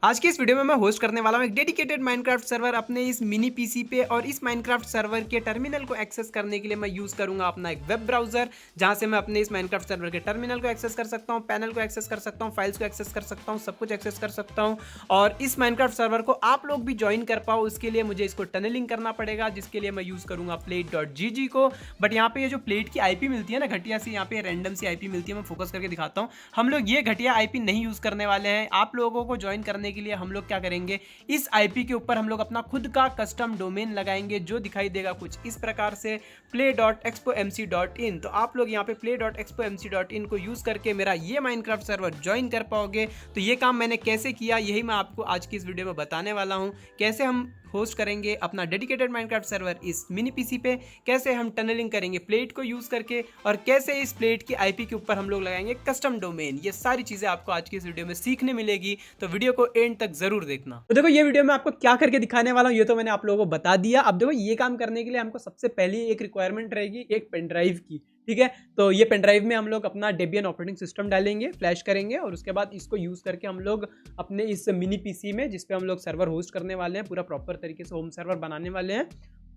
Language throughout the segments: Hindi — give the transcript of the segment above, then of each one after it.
आज की इस वीडियो में मैं होस्ट करने वाला हूं एक डेडिकेटेड माइनक्राफ्ट सर्वर अपने इस मिनी पीसी पे। और इस माइनक्राफ्ट सर्वर के टर्मिनल को एक्सेस करने के लिए मैं यूज़ करूंगा अपना एक वेब ब्राउज़र, जहां से मैं अपने इस माइनक्राफ्ट सर्वर के टर्मिनल को एक्सेस कर सकता हूं, पैनल को एक्सेस कर सकता हूं, फाइल्स को एक्सेस कर सकता हूं, सब कुछ एक्सेस कर सकता हूं। और इस माइनक्राफ्ट सर्वर को आप लोग भी ज्वाइन कर पाओ, उसके लिए मुझे इसको टनलिंग करना पड़ेगा, जिसके लिए मैं यूज़ करूंगा plate.gg को। बट यहाँ पे ये जो प्लेट की आईपी मिलती है ना घटिया सी, यहाँ पे रैंडम सी आईपी मिलती है, मैं फोकस करके दिखाता हूँ। हम लोग ये घटिया आईपी नहीं यूज़ करने वाले हैं। आप लोगों को ज्वाइन करने के लिए हम लोग क्या करेंगे, इस आईपी के ऊपर हम लोग अपना खुद का कस्टम डोमेन लगाएंगे, जो दिखाई देगा कुछ इस प्रकार से play.expomc.in। तो आप लोग यहाँ पे play.expomc.in को यूज करके मेरा ये माइनक्राफ्ट सर्वर ज्वाइन कर पाओगे। तो ये काम मैंने कैसे किया, यही मैं आपको आज की इस वीडियो में बताने वाला हूँ। कैसे हम होस्ट करेंगे अपना डेडिकेटेड माइनक्राफ्ट सर्वर इस मिनी पीसी पे, कैसे हम टनलिंग करेंगे प्लेट को यूज करके, और कैसे इस प्लेट की आईपी के ऊपर हम लोग लगाएंगे कस्टम डोमेन। ये सारी चीजें आपको आज की इस वीडियो में सीखने मिलेगी, तो वीडियो को एंड तक जरूर देखना। तो देखो, ये वीडियो में आपको क्या करके दिखाने वाला हूँ ये तो मैंने आप लोगों को बता दिया। अब देखो, ये काम करने के लिए हमको सबसे पहले एक रिक्वायरमेंट रहेगी, एक पेन ड्राइव की। ठीक है, तो ये पेन ड्राइव में हम लोग अपना डेबियन ऑपरेटिंग सिस्टम डालेंगे, फ्लैश करेंगे, और उसके बाद इसको यूज करके हम लोग अपने इस मिनी पीसी में, जिसपे हम लोग सर्वर होस्ट करने वाले हैं, पूरा प्रॉपर तरीके से होम सर्वर बनाने वाले हैं,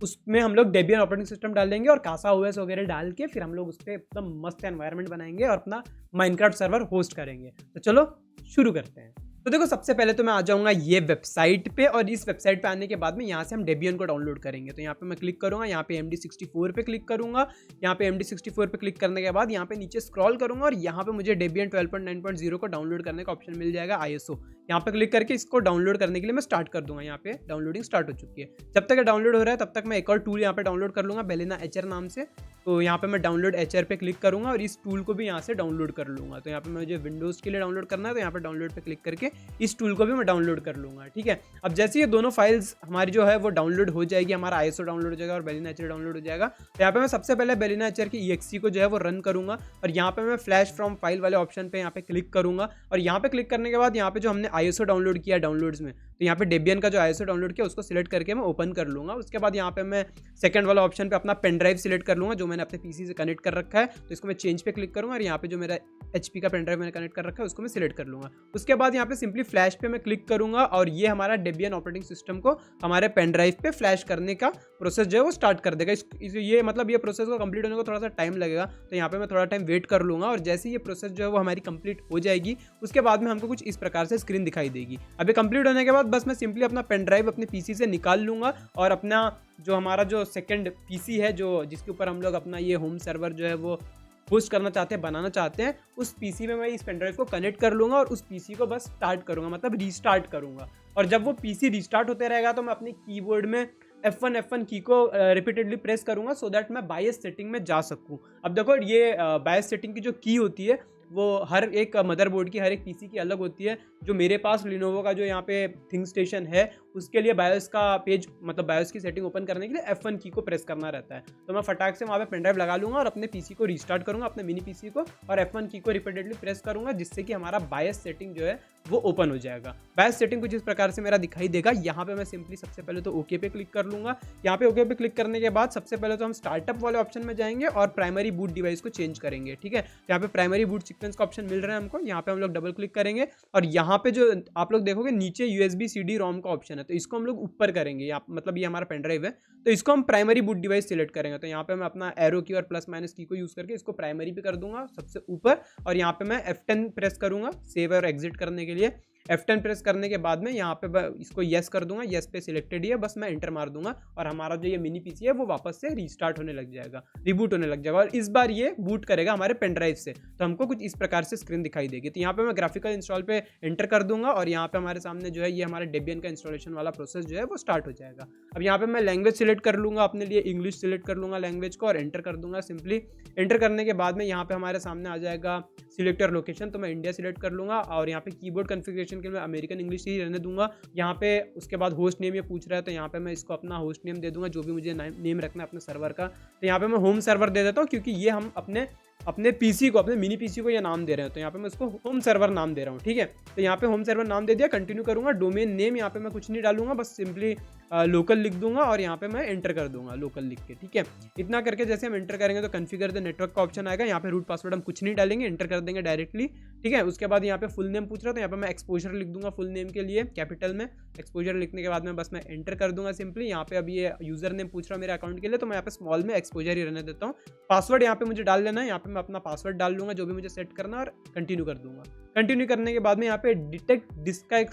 उसमें हम लोग डेबियन ऑपरेटिंग सिस्टम डालेंगे और कासा ओएस वगैरह डाल के फिर हम लोग उस पर एकदम मस्त एनवायरनमेंट बनाएंगे और अपना माइनक्राफ्ट सर्वर होस्ट करेंगे। तो चलो शुरू करते हैं। तो देखो, सबसे पहले तो मैं आ जाऊंगा ये वेबसाइट पे, और इस वेबसाइट पे आने के बाद में यहाँ से हम डेबियन को डाउनलोड करेंगे। तो यहाँ पे मैं क्लिक करूंगा, यहाँ पे MD64 पे क्लिक करूंगा। यहाँ पे MD64 पे क्लिक करने के बाद यहाँ पे नीचे स्क्रॉल करूंगा और यहाँ पे मुझे डेबियन 12.9.0 को डाउनलोड करने का ऑप्शन मिल जाएगा, ISO। यहाँ पे क्लिक करके इसको डाउनलोड करने के लिए मैं स्टार्ट कर दूंगा। यहाँ पे डाउनलोडिंग स्टार्ट हो चुकी है। जब तक डाउनलोड हो रहा है तब तक मैं एक और टूल यहाँ पे डाउनलोड कर लूंगा, बेलिना HR नाम से। तो यहाँ पे मैं डाउनलोड HR पे क्लिक करूंगा और इस टूल को भी यहाँ से डाउनलोड कर लूंगा। तो यहाँ पे मुझे विंडोज के लिए डाउनलोड करना है, तो यहाँ पे डाउनलोड पे क्लिक करके इस टूल को भी मैं डाउनलोड कर लूंगा। ठीक है, अब जैसे ये दोनों फाइल्स हमारी जो है वो डाउनलोड हो जाएगी, हमारा ISO डाउनलोड हो जाएगा और बेलिना HR डाउनलोड हो जाएगा। तो यहाँ पे मैं सबसे पहले बेलिना HR की EXE को जो है वो रन करूंगा, और यहाँ पे मैं फ्लैश फ्रॉम फाइल वाले ऑप्शन पे यहाँ पे क्लिक करूंगा। और यहाँ पे क्लिक करने के बाद यहाँ पे जो हमने ISO डाउनलोड किया डाउनलोड्स में, तो यहाँ पे डेबियन का जो ISO डाउनलोड किया उसको सिलेक्ट करके मैं ओपन कर लूंगा। उसके बाद यहाँ पे मैं सेकंड वाला ऑप्शन पे अपना पेन ड्राइव सिलेक्ट कर लूंगा, जो मैंने अपने पीसी से कनेक्ट कर रखा है। तो इसको मैं चेंज पे क्लिक करूंगा और यहाँ पे जो मेरा HP का पेन ड्राइव मैंने कनेक्ट कर रखा है उसको मैं सिलेक्ट कर लूंगा। उसके बाद यहाँ पे सिंपली फ्लैश पे मैं क्लिक करूंगा और ये हमारा डेबियन ऑपरेटिंग सिस्टम को हमारे पेन ड्राइव पे फ्लैश करने का प्रोसेस जो है वो स्टार्ट कर देगा। ये मतलब ये प्रोसेस को कंप्लीट होने को थोड़ा सा टाइम लगेगा, तो यहाँ पे मैं थोड़ा टाइम वेट कर लूंगा। और जैसे ये प्रोसेस जो है वो हमारी कंप्लीट हो जाएगी, उसके बाद में हमको कुछ इस प्रकार से स्क्रीन दिखाई देगी। अभी कंप्लीट होने के बाद बस मैं सिंपली अपना पेन ड्राइव अपने पीसी से निकाल लूंगा और अपना जो हमारा जो सेकंड पीसी है, जो जिसके ऊपर हम लोग अपना ये होम सर्वर जो है वो होस्ट करना चाहते हैं, बनाना चाहते हैं, उस पीसी में मैं इस पेन ड्राइव को कनेक्ट कर लूंगा और उस पीसी को बस स्टार्ट करूंगा, मतलब रीस्टार्ट करूंगा। और जब वो पीसी रीस्टार्ट होते रहेगा तो मैं अपने कीबोर्ड में F1 की को रिपीटेडली प्रेस करूंगा, सो दैट मैं बायस सेटिंग में जा सकूं। अब देखो, ये बायस सेटिंग की जो की होती है वो हर एक मदरबोर्ड की, हर एक पीसी की अलग होती है। जो मेरे पास लिनोवो का जो यहाँ पे थिंग स्टेशन है, उसके लिए बायोस का पेज, मतलब बायोस की सेटिंग ओपन करने के लिए F1 की को प्रेस करना रहता है। तो मैं फटाक से वहाँ पे पेन ड्राइव लगा लूंगा और अपने पीसी को रीस्टार्ट करूंगा, अपने मिनी पीसी को, और F1 की को रिपीटेडली प्रेस करूंगा, जिससे कि हमारा बायस सेटिंग जो है वो ओपन हो जाएगा। बायस सेटिंग कुछ इस प्रकार से मेरा दिखाई देगा। यहाँ पे मैं सिंपली सबसे पहले तो ओके पे क्लिक कर लूंगा। यहाँ पे ओके पे क्लिक करने के बाद सबसे पहले तो हम स्टार्टअप वाले ऑप्शन में जाएंगे और प्राइमरी बूट डिवाइस को चेंज करेंगे। ठीक है, यहाँ पे प्राइमरी बूट सीक्वेंस का ऑप्शन मिल रहा है हमको, यहाँ पे हम लोग डबल क्लिक करेंगे और यहाँ पे जो आप लोग देखोगे नीचे USB CD ROM का ऑप्शन है, तो इसको हम लोग ऊपर करेंगे। मतलब ये हमारा पेन ड्राइव है, तो इसको हम प्राइमरी बूट डिवाइस सिलेक्ट करेंगे। तो यहाँ पे मैं अपना एरो की और प्लस माइनस की को यूज करके इसको प्राइमरी पे कर दूंगा सबसे ऊपर, और यहाँ पे मैं F10 प्रेस करूंगा सेव और एग्जिट करने के लिए। F10 प्रेस करने के बाद में यहाँ पे इसको येस कर दूंगा, येस पे सिलेक्टेड ही है, बस मैं एंटर मार दूंगा और हमारा जो ये मिनी पीसी है वो वापस से रीस्टार्ट होने लग जाएगा, रिबूट होने लग जाएगा, और इस बार ये बूट करेगा हमारे पेन ड्राइव से। तो हमको कुछ इस प्रकार से स्क्रीन दिखाई देगी। तो यहाँ पे मैं ग्राफिकल इंस्टॉल पे एंटर कर दूंगा और यहाँ पे हमारे सामने जो है ये हमारे डेबियन का इंस्टॉलेशन वाला प्रोसेस जो है वो स्टार्ट हो जाएगा। अब यहाँ पे मैं लैंग्वेज सिलेक्ट कर लूंगा, अपने लिए इंग्लिश सिलेक्ट कर लूंगा लैंग्वेज को, और एंटर कर दूंगा सिंपली। एंटर करने के बाद में यहाँ पे हमारे सामने आ जाएगा सिलेक्ट योर लोकेशन, तो मैं इंडिया सिलेक्ट कर लूंगा, और यहाँ पे कीबोर्ड कॉन्फ़िगरेशन के लिए अमेरिकन इंग्लिश ही रहने दूंगा। यहाँ पे उसके बाद होस्ट नेम ये पूछ रहा है, तो यहाँ पे मैं इसको अपना होस्ट नेम दे दूंगा, जो भी मुझे नेम रखना है अपने सर्वर का। तो यहाँ पे मैं होम सर्वर दे देता हूँ, क्योंकि ये हम अपने अपने पीसी को, अपने मिनी पीसी को ये नाम दे रहे हैं, तो यहाँ पे मैं इसको होम सर्वर नाम दे रहा हूँ, ठीक है। तो यहाँ पे होम सर्वर नाम दे दिया, कंटिन्यू करूँगा। डोमेन नेम यहाँ पे मैं कुछ नहीं डालूंगा, बस सिंपली लोकल लिख दूंगा और यहाँ पे मैं एंटर कर दूंगा लोकल लिख के, ठीक है। इतना करके जैसे हम एंटर करेंगे तो कॉन्फ़िगर द नेटवर्क का ऑप्शन आएगा। यहाँ पे रूट पासवर्ड हम कुछ नहीं डालेंगे, एंटर कर देंगे डायरेक्टली, ठीक है। उसके बाद यहाँ पे फुल नेम पूछ रहा है, तो यहाँ पे मैं एक्सपोजर लिख दूंगा फुल नेम के लिए कैपिटल में। एक्सपोजर लिखने के बाद में बस मैं एंटर कर दूंगा सिंपली। यहाँ पे अभी ये यूजर नेम पूछ रहा है मेरे अकाउंट के लिए, तो मैं यहाँ पे स्मॉल में एक्सपोजर ही रहने देता हूँ। पासवर्ड यहाँ पे मुझे डाल लेना है, यहाँ पे मैं अपना पासवर्ड डाल लूंगा जो भी मुझे सेट करना, और कंटिन्यू कर दूंगा। कंटिन्यू करने के बाद में यहाँ पे डिटेक्ट डिस्क का एक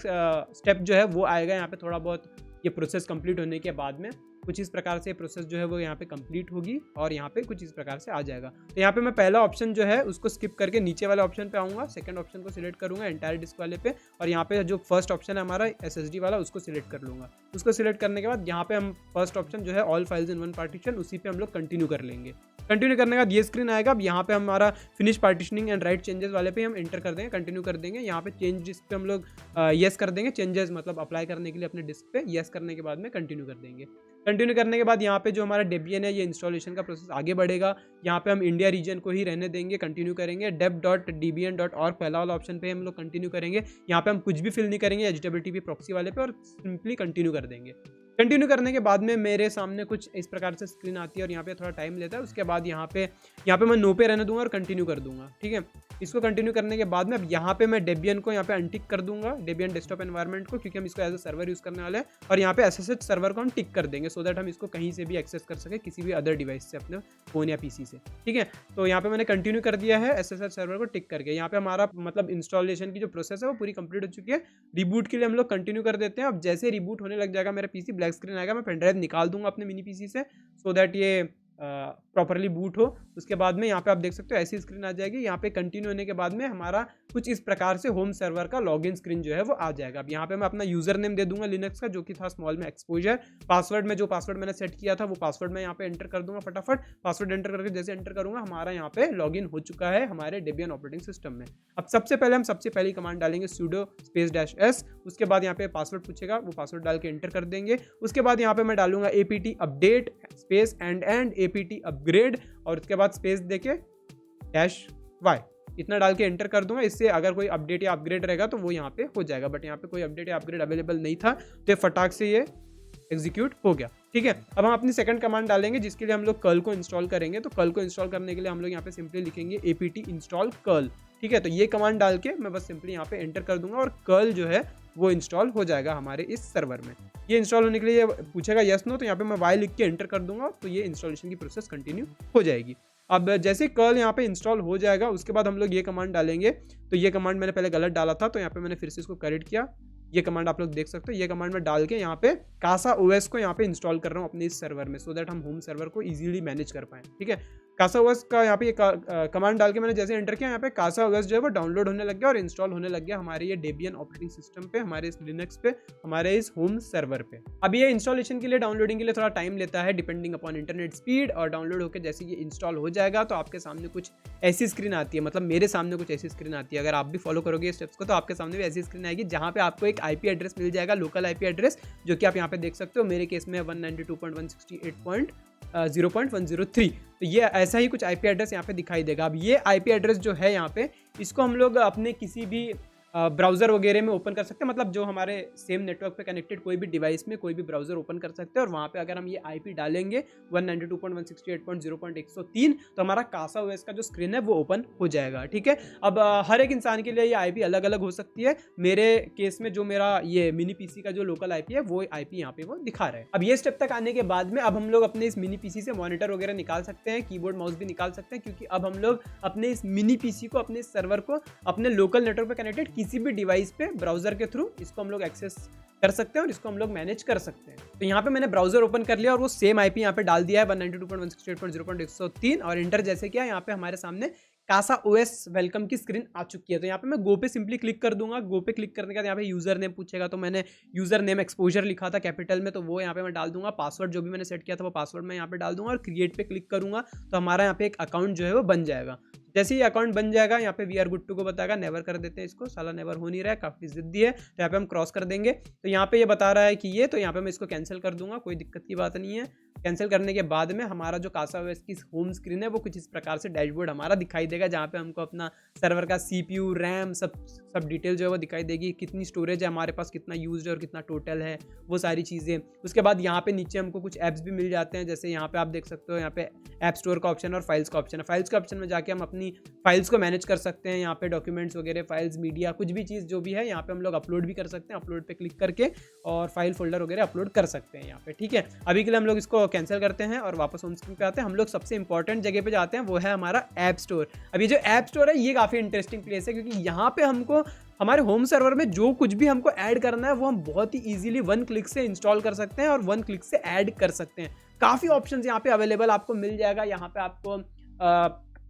स्टेप जो है वो आएगा। यहाँ पे थोड़ा बहुत ये प्रोसेस कंप्लीट होने के बाद में कुछ इस प्रकार से प्रोसेस जो है वो यहाँ पे कंप्लीट होगी और यहाँ पे कुछ इस प्रकार से आ जाएगा। तो यहाँ पे मैं पहला ऑप्शन जो है उसको स्किप करके नीचे वाले ऑप्शन पे आऊँगा, सेकंड ऑप्शन को सिलेक्ट करूँगा एंटायर डिस्क वाले पे, और यहाँ पे जो फर्स्ट ऑप्शन है हमारा SSD वाला उसको सिलेक्ट कर लूँगा। उसको सिलेक्ट करने के बाद यहाँ पे हम फर्स्ट ऑप्शन जो है all files in one partition, उसी पे हम लोग कंटिन्यू कर लेंगे। कंटिन्यू करने के बाद ये स्क्रीन आएगा। अब यहाँ पे हमारा finish partitioning and right changes वाले पे हम एंटर कर देंगे, कंटिन्यू कर देंगे। यहाँ पे चेंज डिस्क पे हम लोग येस कर देंगे, चेंजेस मतलब अप्लाई करने के लिए अपने डिस्क पे येस करने के बाद में कंटिन्यू कर देंगे। कंटिन्यू करने के बाद यहाँ पे जो हमारा डेबियन है ये इंस्टॉलेशन का प्रोसेस आगे बढ़ेगा। यहाँ पे हम इंडिया रीजन को ही रहने देंगे, कंटिन्यू करेंगे। dev.debian.org पहला वाला ऑप्शन पे हम लोग कंटिन्यू करेंगे। यहाँ पे हम कुछ भी फिल नहीं करेंगे HTTP प्रॉक्सी वाले पे, और सिंपली कंटिन्यू कर देंगे। कंटिन्यू करने के बाद में मेरे सामने कुछ इस प्रकार से स्क्रीन आती है और यहाँ पे थोड़ा टाइम लेता है। उसके बाद यहाँ पे मैं नो पे रहने दूंगा और कंटिन्यू कर दूंगा, ठीक है। इसको कंटिन्यू करने के बाद में अब यहाँ पे मैं डेबियन को यहाँ पे अनटिक कर दूंगा, डेबियन डेस्कटॉप एनवायरनमेंट को, क्योंकि हम इसको एज अ सर्वर यूज करने वाले हैं। और यहाँ पे SSH सर्वर को हम टिक कर देंगे सो दैट हम इसको कहीं से भी एक्सेस कर सके, किसी भी अदर डिवाइस से, अपने फोन या पीसी से, ठीक है। तो यहाँ पे मैंने कंटिन्यू कर दिया है SSH सर्वर को टिक करके। यहाँ पे हमारा मतलब इंस्टॉलेशन की जो प्रोसेस है वो पूरी कंप्लीट हो चुकी है। रिबूट के लिए हम लोग कंटिन्यू कर देते हैं। अब जैसे रिबूट होने लग जाएगा मेरा पीसी, ब्लैक स्क्रीन आएगा, मैं पेनड्राइव निकाल दूंगा अपने मिनी पीसी से सो दैट ये प्रॉपरली बूट हो। उसके बाद में यहाँ पे आप देख सकते हो ऐसी स्क्रीन आ जाएगी। यहाँ पे कंटिन्यू होने के बाद में हमारा कुछ इस प्रकार से होम सर्वर का लॉगिन स्क्रीन जो है वो आ जाएगा। अब यहाँ पे मैं अपना यूजर नेम दे दूंगा लिनक्स का, जो कि था स्मॉल में एक्सपोजर। पासवर्ड में जो पासवर्ड मैंने सेट किया था वो पासवर्ड मैं यहाँ पे एंटर कर दूंगा फटाफट। पासवर्ड एंटर करके जैसे एंटर करूंगा हमारा यहाँ पे लॉगिन हो चुका है हमारे डेबियन ऑपरेटिंग सिस्टम में। अब सबसे पहले हम सबसे पहली कमांड डालेंगे sudo -s। उसके बाद यहाँ पे पासवर्ड पूछेगा, वो पासवर्ड डाल के एंटर कर देंगे। उसके बाद यहाँ पे मैं डालूंगा apt update space and apt upgrade, और उसके बाद स्पेस देके -y इतना डाल के एंटर कर दूंगा। इससे अगर कोई अपडेट या अपग्रेड रहेगा तो वो यहाँ पे हो जाएगा, बट यहाँ पे कोई अपडेट या अपग्रेड अवेलेबल नहीं था, तो फटाक से ये एग्जीक्यूट हो गया, ठीक है। अब हम अपनी सेकंड कमांड डालेंगे जिसके लिए हम लोग कर्ल को इंस्टॉल करेंगे। तो कर्ल को इंस्टॉल करने के लिए हम लोग यहाँ पे सिंपली लिखेंगे apt इंस्टॉल कर्ल, ठीक है। तो ये कमांड डाल के मैं बस सिंपली यहाँ पे एंटर कर दूंगा और कर्ल जो है वो इंस्टॉल हो जाएगा हमारे इस सर्वर में। ये इंस्टॉल होने के लिए पूछेगा यस नो, तो यहाँ पे मैं y लिख के एंटर कर दूंगा, तो ये इंस्टॉलेशन की प्रोसेस कंटिन्यू हो जाएगी। अब जैसे कर्ल यहाँ पे इंस्टॉल हो जाएगा उसके बाद हम लोग ये कमांड डालेंगे। तो ये कमांड मैंने पहले गलत डाला था, तो यहाँ पे मैंने फिर से इसको करेक्ट किया। ये कमांड आप लोग देख सकते हो, ये कमांड में डाल के यहाँ पे कासा OS को यहाँ पे इंस्टॉल कर रहा हूँ अपने इस सर्वर में, सो दैट हम होम सर्वर को इजीली मैनेज कर पाएं, ठीक है। कासा OS का यहाँ पे ये कमांड डाल के मैंने जैसे एंटर किया, यहाँ पे कासा OS जो है वो डाउनलोड होने लग गया और इंस्टॉल होने लग गया हमारे ये डेबियन ऑपरेटिंग सिस्टम पे, हमारे इस लिनक्स पे, हमारे इस होम सर्वर पे। अब ये इंस्टॉलेशन के लिए, डाउनलोडिंग के लिए थोड़ा टाइम लेता है डिपेंडिंग अपॉन इंटरनेट स्पीड, और डाउनलोड होकर जैसे ये इंस्टॉल हो जाएगा तो आपके सामने कुछ ऐसी स्क्रीन आती है, मतलब मेरे सामने कुछ ऐसी स्क्रीन आती है। अगर आप भी फॉलो करोगे स्टेप्स को तो आपके सामने भी ऐसी स्क्रीन आएगी जहाँ पे आपको एक IP एड्रेस मिल जाएगा, लोकल IP एड्रेस, जो कि आप यहाँ पे देख सकते हो। मेरे केस में 192.168.0.103, तो ये ऐसा ही कुछ IP एड्रेस यहाँ पे दिखाई देगा। अब ये IP एड्रेस जो है यहाँ पे, इसको हम लोग अपने किसी भी ब्राउज़र वगैरह में ओपन कर सकते हैं, मतलब जो हमारे सेम नेटवर्क पे कनेक्टेड कोई भी डिवाइस में कोई भी ब्राउज़र ओपन कर सकते हैं। और वहाँ पे अगर हम ये IP डालेंगे 192.168.0.103 तो हमारा कासा OS का जो स्क्रीन है वो ओपन हो जाएगा, ठीक है। अब हर एक इंसान के लिए ये IP अलग अलग हो सकती है। मेरे केस में जो मेरा ये मिनी पीसी का जो लोकल IP है वो IP यहाँ पे वो दिखा रहा है। अब ये स्टेप तक आने के बाद में अब हम लोग अपने इस मिनी पीसी से मॉनिटर वगैरह निकाल सकते हैं, कीबोर्ड माउस भी निकाल सकते हैं, क्योंकि अब हम लोग अपने इस मिनी पीसी को, अपने इस सर्वर को अपने लोकल नेटवर्क पे कनेक्टेड किसी भी डिवाइस पे ब्राउजर के थ्रू इसको हम लोग एक्सेस कर सकते हैं और इसको हम लोग मैनेज कर सकते हैं। तो यहाँ पे मैंने ब्राउजर ओपन कर लिया और वो सेम IP यहाँ पे डाल दिया है 192.168.0.103 और इंटर जैसे किया, यहाँ पे हमारे सामने कासा OS वेलकम की स्क्रीन आ चुकी है। तो यहाँ पे मैं गो पे सिंपली क्लिक कर दूंगा। गो पे क्लिक करने के बाद यहाँ पे यूजर नेम पूछेगा, तो मैंने यूजर नेम एक्सपोजर लिखा था कैपिटल में, तो वो यहाँ पे मैं डाल दूंगा। पासवर्ड जो भी मैंने सेट किया था वो पासवर्ड मैं यहाँ पे डाल दूंगा और क्रिएट पे क्लिक करूंगा, तो हमारा यहाँ पे एक अकाउंट जो है वो बन जाएगा। जैसे ही अकाउंट बन जाएगा यहाँ पे we are good to go बताएगा, नेवर कर देते हैं इसको, साला नेवर हो नहीं रहा है, काफ़ी ज़िद्दी है, तो यहाँ पे हम क्रॉस कर देंगे। तो यहाँ पे ये बता रहा है कि ये, तो यहाँ पे मैं इसको कैंसिल कर दूंगा, कोई दिक्कत की बात नहीं है। कैंसिल करने के बाद में हमारा जो कासाओएस की होम स्क्रीन है वो कुछ इस प्रकार से डैशबोर्ड हमारा दिखाई देगा, जहाँ पे हमको अपना सर्वर का CPU रैम सब डिटेल जो है वो दिखाई देगी, कितनी स्टोरेज है हमारे पास, कितना यूज है और कितना टोटल है, वो सारी चीज़ें। उसके बाद यहाँ पे नीचे हमको कुछ ऐप्स भी मिल जाते हैं, जैसे यहाँ पे आप देख सकते हो, यहाँ पे ऐप स्टोर का ऑप्शन और फाइल्स का ऑप्शन है। फाइल्स के ऑप्शन में जाके हम अपनी फाइल्स को मैनेज कर सकते हैं, यहाँ पे डॉक्यूमेंट्स वगैरह, फाइल्स, मीडिया, कुछ भी चीज़ जो भी है यहाँ पे हम लोग अपलोड भी कर सकते हैं। अपलोड पे क्लिक करके और फाइल फोल्डर वगैरह अपलोड कर सकते हैं यहाँ पे, ठीक है। अभी के लिए हम लोग इसको कैंसिल करते हैं और वापस होम स्क्रीन पे आते हैं। हम लोग सबसे इंपॉर्टेंट जगह पे जाते हैं, वो है हमारा ऐप स्टोर। अभी जो ऐप स्टोर है ये काफ़ी इंटरेस्टिंग प्लेस है, क्योंकि यहाँ पे हमको हमारे होम सर्वर में जो कुछ भी हमको ऐड करना है वो हम बहुत ही इजीली 1 क्लिक से इंस्टॉल कर सकते हैं और 1 क्लिक से ऐड कर सकते हैं। काफ़ी ऑप्शंस यहाँ पे अवेलेबल आपको मिल जाएगा। यहाँ पे आपको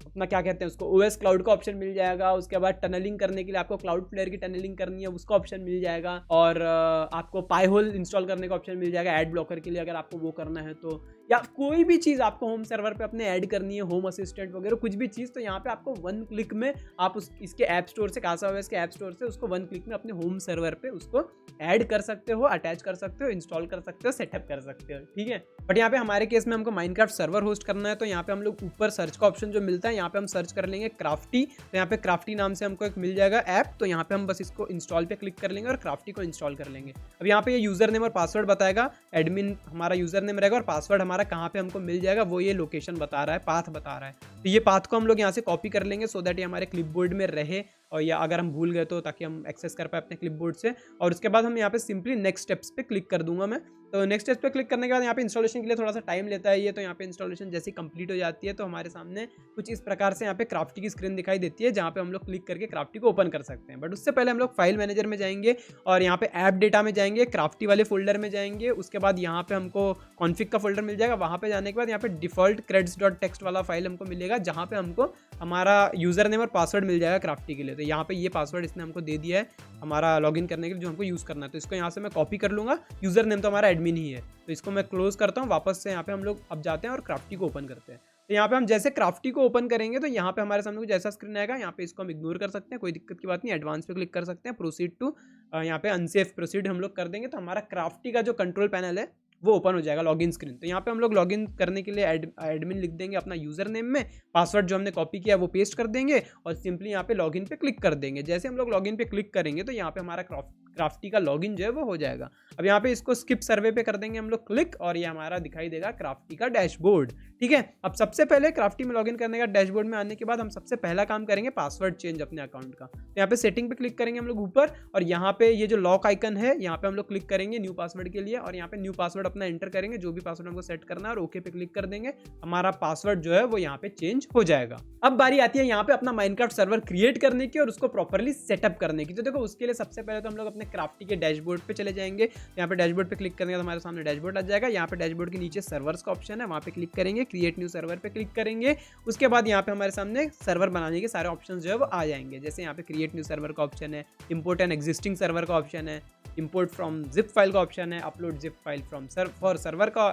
अपना क्या कहते हैं उसको, OS क्लाउड का ऑप्शन मिल जाएगा। उसके बाद टनलिंग करने के लिए आपको क्लाउड प्लेयर की टनलिंग करनी है उसका ऑप्शन मिल जाएगा, और आपको पाईहोल इंस्टॉल करने का ऑप्शन मिल जाएगा एड ब्लॉकर के लिए, अगर आपको वो करना है तो, या कोई भी चीज़ आपको होम सर्वर पे अपने ऐड करनी है, होम असिस्टेंट वगैरह कुछ भी चीज़, तो यहाँ पे आपको 1 क्लिक में आप इसके ऐप स्टोर से, कासाओएस के ऐप स्टोर से उसको 1 क्लिक में अपने होम सर्वर पे उसको ऐड कर सकते हो, अटैच कर सकते हो, इंस्टॉल कर सकते हो, सेटअप कर सकते हो, ठीक है। बट यहाँ पे हमारे केस में हमको माइनक्राफ्ट सर्वर होस्ट करना है, तो यहाँ पे हम लोग ऊपर सर्च का ऑप्शन जो मिलता है, यहाँ पे हम सर्च कर लेंगे क्राफ्टी। तो यहाँ पे क्राफ्टी नाम से हमको एक मिल जाएगा ऐप, तो यहाँ पे हम बस इसको इंस्टॉल पे क्लिक कर लेंगे और क्राफ्टी को इंस्टॉल कर लेंगे। अब यहाँ पे ये यूजर नेम और पासवर्ड बताएगा, एडमिन हमारा यूजर नेम रहेगा और पासवर्ड हमारा कहाँ पे हमको मिल जाएगा वो ये लोकेशन बता रहा है, पाथ बता रहा है। तो ये पाथ को हम लोग यहाँ से कॉपी कर लेंगे सो दैट ये हमारे क्लिपबोर्ड में रहे, और या अगर हम भूल गए तो ताकि हम एक्सेस कर पाए अपने क्लिपबोर्ड से। और उसके बाद हम यहाँ पे सिंपली नेक्स्ट स्टेप्स पे क्लिक कर दूंगा मैं। तो नेक्स्ट स्टेप पे क्लिक करने के बाद यहाँ पे इंस्टॉलेशन के लिए थोड़ा सा टाइम लेता है ये, तो यहाँ पे इंस्टॉलेशन जैसे कंप्लीट हो जाती है तो हमारे सामने कुछ इस प्रकार से यहाँ पे क्राफ्टी की स्क्रीन दिखाई देती है, जहाँ पे हम लोग क्लिक करके क्राफ्टी को ओपन कर सकते हैं। बट उससे पहले हम लोग फाइल मैनेजर में जाएंगे और यहाँ पे ऐप डेटा में जाएंगे, क्राफ्टी वाले फोल्डर में जाएंगे। उसके बाद यहाँ पे हमको कॉन्फिग का फोल्डर मिल जाएगा, वहाँ पे जाने के बाद यहाँ पे डिफॉल्ट creds.txt वाला फाइल हमको मिलेगा, जहाँ पे हमको हमारा यूजर नेम और पासवर्ड मिल जाएगा क्राफ्टी के लिए। तो यहाँ पे ये पासवर्ड इसने हमको दे दिया है हमारा लॉगिन करने के लिए, जो हमको यूज़ करना है। तो इसको यहाँ से मैं कॉपी कर लूँगा, यूजर नेम तो हमारा एडमिन ही है, तो इसको मैं क्लोज करता हूँ। वापस से यहाँ पे हम लोग अब जाते हैं और क्राफ्टी को ओपन करते हैं। तो यहाँ पे हम जैसे क्राफ्टी को ओपन करेंगे तो यहाँ पे हमारे सामने कुछ ऐसा स्क्रीन आएगा। यहाँ पे इसको हम इग्नोर कर सकते हैं, कोई दिक्कत की बात नहीं। एडवांस पे क्लिक कर सकते हैं, प्रोसीड टू, यहाँ पे अनसेफ प्रोसीड हम लोग कर देंगे, तो हमारा क्राफ्टी का जो कंट्रोल पैनल है वो ओपन हो जाएगा, लॉगिन स्क्रीन। तो यहाँ पे हम लोग लॉगिन करने के लिए एडमिन लिख देंगे अपना यूजर नेम में, पासवर्ड जो हमने कॉपी किया वो पेस्ट कर देंगे और सिंपली यहाँ पे लॉगिन पे क्लिक कर देंगे। जैसे हम लोग लॉगिन पे क्लिक करेंगे तो यहाँ पे हमारा क्राफ्टी का लॉगिन जो है वो हो जाएगा। अब यहाँ पे इसको स्किप सर्वे पे कर देंगे हम लोग क्लिक, और ये हमारा दिखाई देगा क्राफ्टी का डैशबोर्ड, ठीक है। अब सबसे पहले क्राफ्टी में लॉगिन करने का, डैशबोर्ड में आने के बाद हम सबसे पहला काम करेंगे पासवर्ड चेंज अपने अकाउंट का। तो यहाँ पे सेटिंग पे क्लिक करेंगे हम लोग ऊपर, और यहाँ पे ये जो लॉक आइकन है यहाँ पे हम लोग क्लिक करेंगे न्यू पासवर्ड के लिए, और यहाँ पे न्यू पासवर्ड अपना एंटर करेंगे, जो भी पासवर्ड हमको सेट करना है, और ओके पे क्लिक कर देंगे। हमारा पासवर्ड जो है वो यहाँ पे चेंज हो जाएगा। अब बारी आती है यहाँ पे अपना माइनक्राफ्ट सर्वर क्रिएट करने की और उसको प्रॉपर्ली सेटअप करने की। तो देखो उसके लिए सबसे पहले तो हम लोग अपने क्राफ्टी के डैशबोर्ड पे चले जाएंगे। यहाँ पे डैशबोर्ड पे क्लिक करने के बाद हमारे सामने डैशबोर्ड आ जाएगा। यहाँ पे डैशबोर्ड के नीचे सर्वर्स का ऑप्शन है, वहाँ पे क्लिक करेंगे, क्रिएट न्यू सर्वर पे क्लिक करेंगे। उसके बाद यहाँ पे हमारे सामने सर्वर बनाने के सारे ऑप्शन जो है वो आ जाएंगे। जैसे यहाँ पे क्रिएट न्यू सर्वर का ऑप्शन है, इंपोर्ट एन एग्जिस्टिंग सर्वर का ऑप्शन है, इंपोर्ट फ्रॉम जिप फाइल का ऑप्शन है, upload zip file from for server का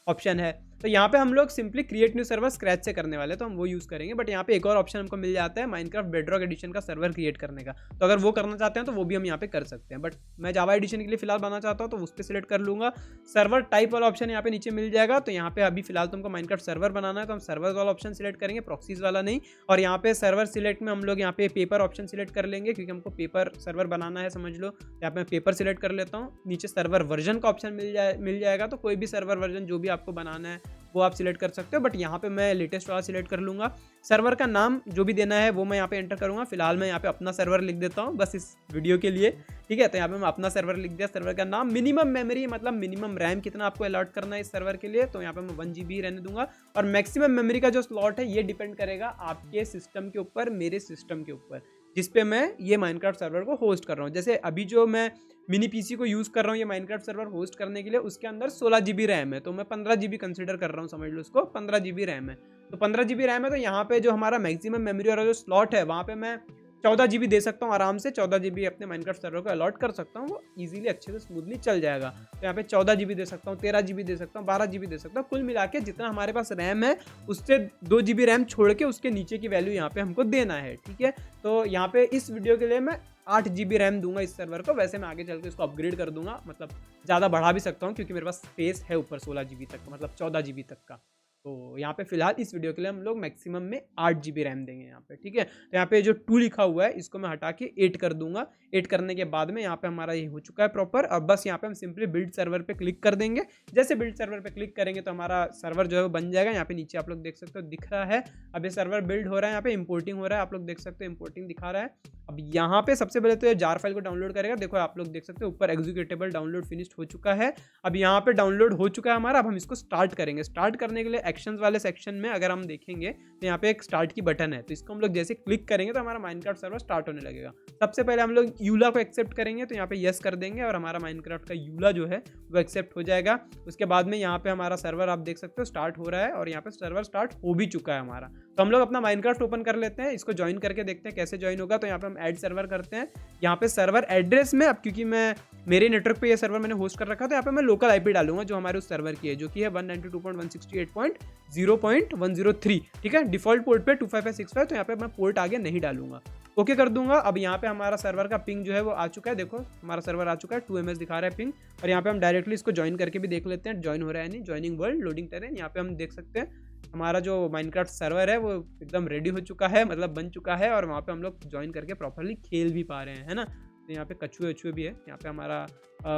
ऑप्शन है। तो यहाँ पे हम लोग simply create new server scratch से करने वाले, तो हम वो यूज़ करेंगे। बट यहाँ पे एक और ऑप्शन हमको मिल जाता है माइनक्राफ्ट बेडरॉक एडिशन का सर्वर क्रिएट करने का, तो अगर वो करना चाहते हैं तो वो भी हम यहाँ पे कर सकते हैं। बट मैं जावा एडिशन के लिए फिलहाल बनाना चाहता हूँ तो उस पर सिलेक्ट कर लूँगा। सर्वर टाइप वाला ऑप्शन यहाँ पे नीचे मिल जाएगा। तो यहाँ पे अभी फिलहाल तुमको माइनक्राफ्ट सर्वर बनाना है तो हम सर्वर वाला ऑप्शन सिलेक्ट करेंगे, प्रॉक्सीज वाला नहीं। और यहाँ पे सर्वर सिलेक्ट में हम लोग यहाँ पे पेपर ऑप्शन सिलेक्ट कर लेंगे, क्योंकि हमको पेपर सर्वर बनाना है, समझ लो। यहाँ पे मैं पेपर सिलेक्ट कर लेता हूँ। नीचे सर्वर वर्जन का ऑप्शन मिल जाएगा, तो कोई भी सर्वर वर्जन जो भी आपको बनाना है वो आप सिलेक्ट कर सकते हो। बट यहाँ पे मैं लेटेस्ट वाला सिलेक्ट कर लूँगा। सर्वर का नाम जो भी देना है वो मैं यहाँ पे एंटर करूँगा। फिलहाल मैं यहाँ पे अपना सर्वर लिख देता हूँ बस इस वीडियो के लिए, ठीक है। तो यहाँ पे मैं अपना सर्वर लिख दिया। सर्वर का नाम, मिनिमम मेमोरी मतलब मिनिमम रैम कितना आपको अलॉट करना है इस सर्वर के लिए, तो यहाँ पे मैं 1 GB रहने दूंगा। और मैक्सिमम मेमोरी का जो स्लॉट है ये डिपेंड करेगा आपके सिस्टम के ऊपर, मेरे सिस्टम के ऊपर, जिस पे मैं ये माइनक्राफ्ट सर्वर को होस्ट कर रहा हूँ। जैसे अभी जो मैं मिनी पीसी को यूज़ कर रहा हूँ ये माइनक्राफ्ट सर्वर होस्ट करने के लिए, उसके अंदर 16 GB रैम है, तो मैं 15 GB कंसिडर कर रहा हूँ, समझ लो उसको 15 GB रैम है। तो 15 GB रैम है, तो यहाँ पे जो हमारा मैक्सिमम मेमोरी वाला जो स्लॉट है वहाँ पे मैं 14 GB दे सकता हूँ आराम से, 14 GB अपने माइनक्राफ्ट सर्वर को अलॉट कर सकता हूँ, वो ईजिली अच्छे से स्मूथली चल जाएगा। तो यहाँ पे 14 GB दे सकता हूँ, 13 GB दे सकता हूँ, 12 GB दे सकता हूँ, कुल मिला के जितना हमारे पास रैम है उससे 2 GB रैम छोड़ के उसके नीचे की वैल्यू यहाँ पे हमको देना है, ठीक है। तो यहाँ पे इस वीडियो के लिए मैं 8 GB रैम दूंगा इस सर्वर को, वैसे मैं आगे चल के इसको अपग्रेड कर दूंगा, मतलब ज़्यादा बढ़ा भी सकता हूँ क्योंकि मेरे पास स्पेस है ऊपर 16 GB तक का, मतलब 14 GB तक का। तो यहाँ पे फिलहाल इस वीडियो के लिए हम लोग मैक्सिमम में 8 GB रैम देंगे यहाँ पे, ठीक है। तो यहाँ पे जो 2 लिखा हुआ है इसको मैं हटा के 8 कर दूंगा। 8 करने के बाद में यहाँ पे हमारा ये हो चुका है प्रॉपर। अब बस यहाँ पे हम सिंपली बिल्ड सर्वर पे क्लिक कर देंगे। जैसे बिल्ड सर्वर पे क्लिक करेंगे तो हमारा सर्वर जो है वो बन जाएगा। यहाँ पे नीचे आप लोग देख सकते हो दिख रहा है, अब ये सर्वर बिल्ड हो रहा है, यहाँ पे इंपोर्टिंग हो रहा है, आप लोग देख सकते हो इंपोर्टिंग दिखा रहा है। अब यहाँ पे सबसे पहले तो ये जार फाइल को डाउनलोड करेगा। देखो आप लोग देख सकते हो ऊपर एग्जीक्यूटेबल डाउनलोड फिनिश्ड हो चुका है। अब यहाँ पे डाउनलोड हो चुका है हमारा। अब हम इसको स्टार्ट करेंगे। स्टार्ट करने के लिए एक्शंस वाले सेक्शन में अगर हम देखेंगे तो यहाँ पे एक स्टार्ट की बटन है, तो इसको हम लोग जैसे क्लिक करेंगे तो हमारा माइनक्राफ्ट सर्वर स्टार्ट होने लगेगा। सबसे पहले हम लोग यूला को एक्सेप्ट करेंगे, तो यहाँ पे यस कर देंगे और हमारा माइनक्राफ्ट का यूला जो है वो एक्सेप्ट हो जाएगा। उसके बाद में यहाँ पे हमारा सर्वर आप देख सकते हो स्टार्ट हो रहा है और यहाँ पे सर्वर स्टार्ट हो भी चुका है हमारा। तो हम लोग अपना माइनक्राफ्ट ओपन कर लेते हैं, इसको ज्वाइन करके देखते हैं कैसे ज्वाइन होगा। तो यहाँ पे हम ऐड सर्वर करते हैं। यहाँ पे सर्वर एड्रेस में अब क्योंकि मैं मेरे नेटवर्क पे ये सर्वर मैंने होस्ट कर रखा था, यहाँ पे मैं लोकल आईपी डालूंगा जो हमारे उस सर्वर की है, जो कि है 192.168.0.103, ठीक है। डिफॉल्ट पोर्ट पे 25565, तो यहाँ पे मैं पोर्ट आगे नहीं डालूंगा। ओके कर दूंगा। अब यहाँ पे हमारा सर्वर का पिंग जो है वो आ चुका है। देखो हमारा सर्वर आ चुका है, 2 ms दिखा रहा है पिंग। और यहाँ पे हम डायरेक्टली इसको ज्वाइन करके भी देख लेते हैं ज्वाइन हो रहा है नहीं। ज्वाइनिंग वर्ल्ड लोडिंग टेरेन, यहाँ पे हम देख सकते हैं हमारा जो माइनक्राफ्ट सर्वर है वो एकदम रेडी हो चुका है, मतलब बन चुका है। और वहाँ पे हम लोग ज्वाइन करके प्रॉपरली खेल भी पा रहे हैं, है ना। तो यहाँ पे कछुए वछुए भी है। यहाँ पे हमारा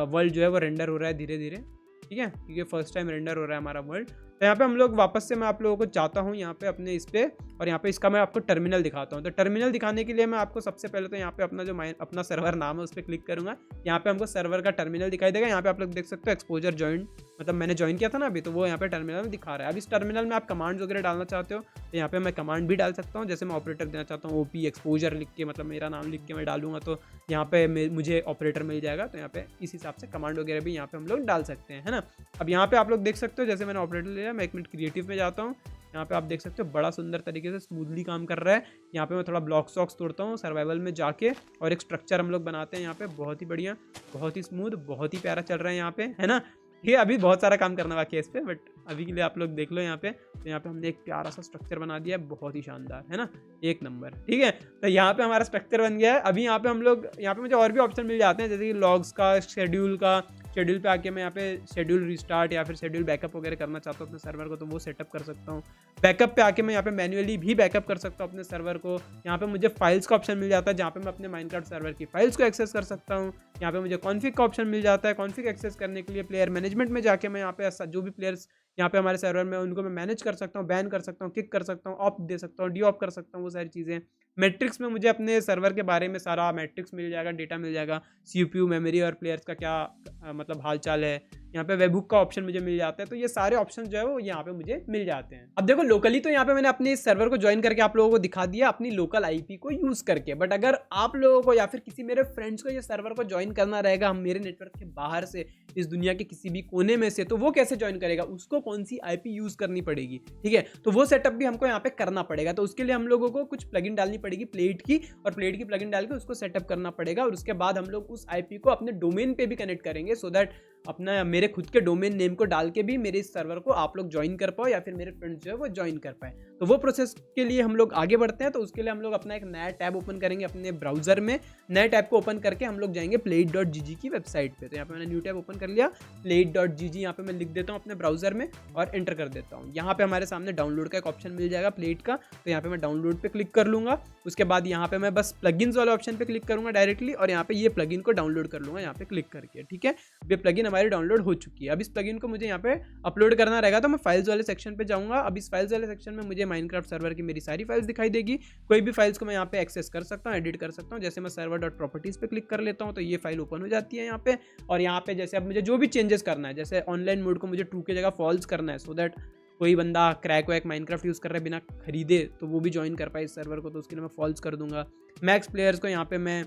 वर्ल्ड जो है वो रेंडर हो रहा है धीरे धीरे, ठीक है, क्योंकि फर्स्ट टाइम रेंडर हो रहा है हमारा वर्ल्ड। तो यहाँ पे हम लोग वापस से मैं आप लोगों को चाहता हूँ यहाँ पे अपने इस पे, और यहाँ पे इसका मैं आपको टर्मिनल दिखाता हूँ। तो टर्मिनल दिखाने के लिए मैं आपको सबसे पहले तो यहाँ पे अपना जो अपना सर्वर नाम है उस पर क्लिक करूँगा। यहाँ पे हमको सर्वर का टर्मिनल दिखाई देगा। यहाँ पे आप लोग देख सकते हो एक्सपोजर ज्वाइन, मतलब मैंने ज्वाइन किया था ना अभी, तो वो यहाँ पे टर्मिनल में दिखा रहा है। अब इस टर्मिनल में आप कमांड्स वगैरह डालना चाहते हो तो यहाँ पे मैं कमांड भी डाल सकता हूँ। जैसे मैं ऑपरेटर देना चाहता हूँ ओपी एक्सपोजर लिख के, मतलब मेरा नाम लिख के मैं डालूंगा तो यहाँ पे मुझे ऑपरेटर मिल जाएगा। तो यहाँ पे इस हिसाब से कमांड वगैरह भी यहाँ पे हम लोग डाल सकते हैं, है ना। अब यहाँ पे आप लोग देख सकते हो जैसे मैंने ऑपरेटर लिया, मैं 1 मिनट क्रिएटिव में जाता हूँ। यहाँ पे आप देख सकते हो बड़ा सुंदर तरीके से स्मूथली काम कर रहा है। यहाँ पे मैं थोड़ा ब्लॉक सॉक्स तोड़ता हूँ सर्वाइवल में जाके, और एक स्ट्रक्चर हम लोग बनाते हैं यहाँ पे। बहुत ही बढ़िया, बहुत ही स्मूथ, बहुत ही प्यारा चल रहा है यहाँ पे, है ना। ये अभी बहुत सारा काम करना बाकी है इस पे, बट अभी के लिए आप लोग देख लो यहाँ पे। तो यहाँ पे हमने एक प्यारा सा स्ट्रक्चर बना दिया है, बहुत ही शानदार, है ना, एक नंबर, ठीक है। तो यहाँ पे हमारा स्ट्रक्चर बन गया है। अभी यहाँ पे हम लोग, यहाँ पे मुझे और भी ऑप्शन मिल जाते हैं जैसे कि लॉग्स का, शेड्यूल का। शेड्यूल पे आके मैं यहाँ पे शेड्यूल रिस्टार्ट या फिर शेड्यूल बैकअप वगैरह करना चाहता हूँ अपने सर्वर को, तो वो सेटअप कर सकता हूँ। बैकअप पे आके मैं यहाँ पे मैन्युअली भी बैकअप कर सकता हूँ अपने सर्वर को। यहाँ पे मुझे फाइल्स का ऑप्शन मिल जाता है जहाँ पे मैं अपने माइनक्राफ्ट सर्वर की फाइल्स को एक्सेस कर सकता हूँ। यहाँ पे मुझे कॉन्फिग का ऑप्शन मिल जाता है। कॉन्फिग एक्सेस करने के लिए प्लेयर मैनेजमेंट में जाके मैं यहाँ पे जो भी प्लेयर्स यहाँ पे हमारे सर्वर में उनको मैं मैनेज कर सकता हूँ, बैन कर सकता हूँ, किक कर सकता हूँ, ऑफ दे सकता हूँ, डी ऑफ कर सकता हूँ, वो सारी चीज़ें। मैट्रिक्स में मुझे अपने सर्वर के बारे में सारा मैट्रिक्स मिल जाएगा, डेटा मिल जाएगा, सीपीयू मेमोरी और प्लेयर्स का क्या मतलब हाल चाल है। यहाँ पे वेबहुक का ऑप्शन मुझे मिल जाता है। तो ये सारे ऑप्शन जो है वो यहाँ पे मुझे मिल जाते हैं। अब देखो लोकली तो यहाँ पे मैंने अपने इस सर्वर को ज्वाइन करके आप लोगों को दिखा दिया अपनी लोकल आईपी को यूज करके। बट अगर आप लोगों को या फिर किसी मेरे फ्रेंड्स को ये सर्वर को ज्वाइन करना रहेगा हम मेरे नेटवर्क के बाहर से, इस दुनिया के किसी भी कोने में से, तो वो कैसे ज्वाइन करेगा, उसको कौन सी आईपी यूज करनी पड़ेगी, ठीक है। तो वो सेटअप भी हमको यहाँ पे करना पड़ेगा। तो उसके लिए हम लोगों को कुछ प्लगइन डालनी पड़ेगी प्लेट की, और प्लेट की प्लगइन डाल के उसको सेटअप करना पड़ेगा। और उसके बाद हम लोग उस आईपी को अपने डोमेन पे भी कनेक्ट करेंगे, सो दैट अपना मेरे खुद के डोमेन नेम को डाल के भी मेरे इस सर्वर को आप लोग ज्वाइन कर पाओ या फिर मेरे फ्रेंड्स जो है वो ज्वाइन कर पाए। तो वो प्रोसेस के लिए हम लोग आगे बढ़ते हैं। तो उसके लिए हम लोग अपना एक नया टैब ओपन करेंगे अपने ब्राउजर में। नए टैब को ओपन करके हम लोग जाएंगे plate.gg की वेबसाइट पे। तो यहाँ पे मैंने न्यू टैब ओपन कर लिया, plate.gg यहाँ पे मैं लिख देता हूँ अपने ब्राउजर में और एंटर कर देता हूँ। यहाँ पे हमारे सामने डाउनलोड का एक ऑप्शन मिल जाएगा प्लेट का। तो यहाँ पे मैं डाउनलोड पे क्लिक कर लूंगा। उसके बाद यहाँ पे मैं बस प्लगइन्स वाले ऑप्शन पे क्लिक करूंगा डायरेक्टली, और यहाँ पे ये प्लगइन को डाउनलोड कर लूंगा यहाँ पे क्लिक करके, ठीक है। ये प्लगइन हमारी डाउनलोड हो चुकी है। अब इस प्लगइन को मुझे यहाँ पे अपलोड करना रहेगा, तो मैं फाइल्स वाले सेक्शन पे जाऊंगा। अब इस फाइल्स वाले सेक्शन में मुझे माइनक्राफ्ट सर्वर की मेरी सारी फाइल्स दिखाई देगी। कोई भी फाइल्स को मैं यहाँ पे एक्सेस कर सकता हूँ, एडिट कर सकता हूँ। जैसे मैं server.properties पे क्लिक कर लेता हूँ तो ये फाइल ओपन हो जाती है यहाँ पे। और यहाँ पे जैसे अब मुझे जो भी चेंजेस करना है, जैसे ऑनलाइन मोड को मुझे 2 की जगह फॉल्स करना है, सो दैट कोई बंदा क्रैक वैक माइनक्राफ्ट यूज़ कर रहा है बिना खरीदे तो वो भी ज्वाइन कर पाए इस सर्वर को, तो उसके लिए मैं फॉल्स कर दूंगा। मैक्स प्लेयर्स को यहाँ पे मैं